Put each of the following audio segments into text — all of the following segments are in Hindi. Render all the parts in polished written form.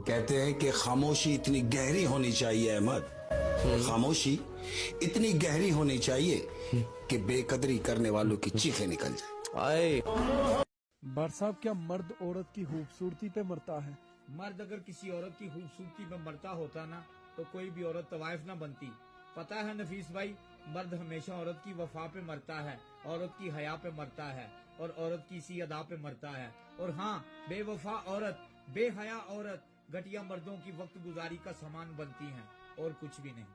कहते हैं कि खामोशी इतनी गहरी होनी चाहिए अहमद, खामोशी इतनी गहरी होनी चाहिए कि बेकदरी करने वालों की चीखें निकल जाए। आए बर साहब, क्या मर्द औरत की खूबसूरती पे मरता है? मर्द अगर किसी औरत की खूबसूरती में मरता होता ना तो कोई भी औरत तवाइफ ना बनती। पता है नफीस भाई, मर्द हमेशा औरत की वफा पे मरता है, औरत की हया पे मरता है और औरत की इसी अदा पे मरता है। और हाँ, बेवफा औरत, बेहया औरत घटिया मर्दों की वक्त गुजारी का सामान बनती हैं और कुछ भी नहीं।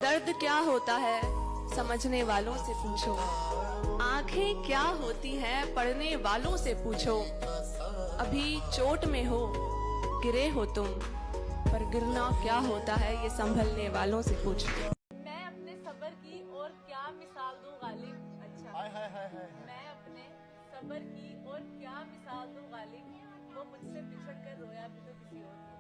दर्द क्या होता है समझने वालों से पूछो, आंखें क्या होती हैं पढ़ने वालों से पूछो। अभी चोट में हो, गिरे हो तुम, पर गिरना क्या होता है ये संभलने वालों से पूछो। मैं अपने सब्र की और क्या मिसाल दूं गालिब। अच्छा, मैं अपने सब्र की और क्या मिसाल दूं गालिब, वो मुझसे बिछड़ कर रोया भी तो किसी और को।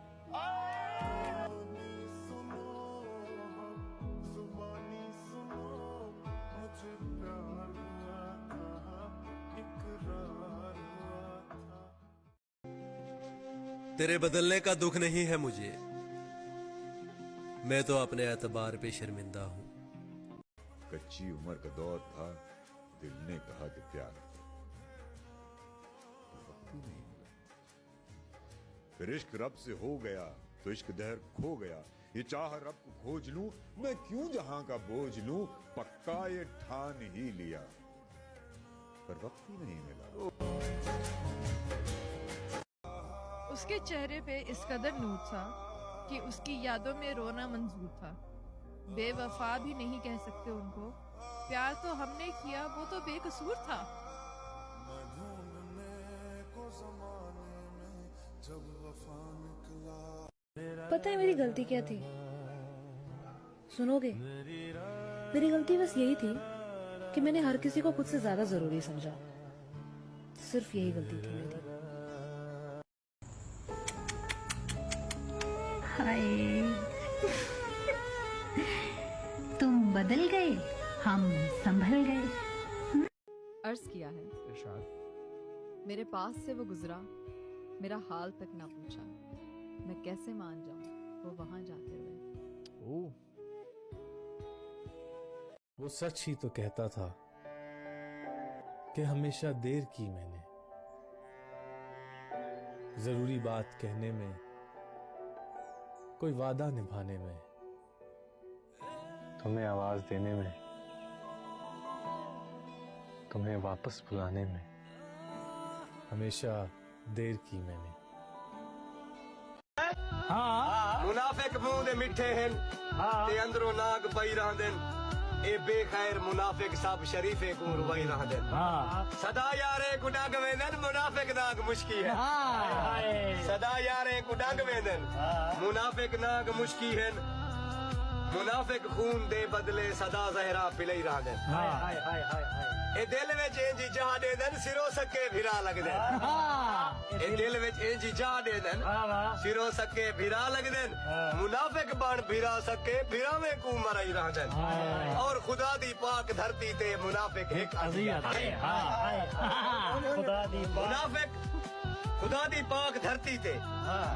तेरे बदलने का दुख नहीं है मुझे, मैं तो अपने एतबार पे शर्मिंदा हूँ। कच्ची उम्र का दौर था, दिल ने कहा कि प्यार पर वक्त ही नहीं मिला। फिर इश्क रब से हो गया तो इश्क दहर खो गया। ये चाह रब को खोज लूं, मैं क्यों जहां का बोझ लूं, पक्का ये ठान ही लिया पर वक्त ही नहीं मिला। उसके चेहरे पे इस कदर नूर था कि उसकी यादों में रोना मंजूर था। बेवफा भी नहीं कह सकते उनको, प्यार तो हमने किया वो तो बेकसूर था। पता है मेरी गलती क्या थी? सुनोगे? मेरी गलती बस यही थी कि मैंने हर किसी को खुद से ज्यादा जरूरी समझा। सिर्फ यही गलती थी मेरी। हाय तुम बदल गए, हम संभल गए। अर्ज किया है मेरे पास से वो गुजरा, मेरा हाल तक ना पूछा, मैं कैसे मान जाऊं वो वहां जाते हुए। वो सच ही तो कहता था कि हमेशा देर की मैंने, जरूरी बात कहने में, कोई वादा निभाने में, तुम्हें आवाज देने में, तुम्हें वापस बुलाने में, हमेशा देर की मैंने। मुनाफिक मुंह दे मिठे हैं ते अंदरों नाग पई रहंदन। ए बेखैर मुनाफिक सब शरीफे को रुवाई रहंदन। सदा यारे को डंग वेंदन, मुनाफिक नाग मुश्की है। सदा यारे को डंग वेंदन, मुनाफिक नाग मुश्की है। मुनाफिक खून दे बदले सदा जहरा पिलई रहंदन। ए दिल विच इंजी जहा देदन, सिरो सके भिरा लगदन। ए दिल विच इंजी जहा देदन, सिरो सके भिरा लगदन। मुनाफिक बन भिरा सके, भिरा में को मरई रहदन। और खुदा दी पाक धरती ते मुनाफिक एक अजियत है। मुनाफिक खुदा दी पाक धरती ते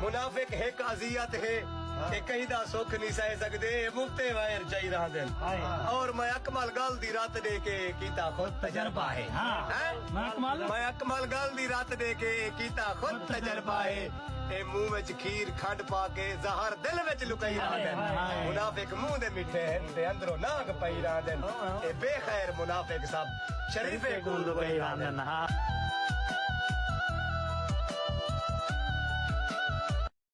मुनाफिक एक अजियत है। कहीं दा सुख नहीं सह सकते, मुफ्ते वायर चाही रहंदन। और मैं अकमल गल दी रात दे के कीता खुद तजर्बा है। मैं अकमल गल दी रात दे के कीता खुद तजर्बा है। ए मुंह विच खीर खंड पा के जहर दिल विच लुकाई रहंदन। मुनाफिक मुंह दे मिठे हैं ते अंदरों नाग पई रहंदन। ए बेखैर मुनाफिक सब शरीफे को लुकाई रहंदन।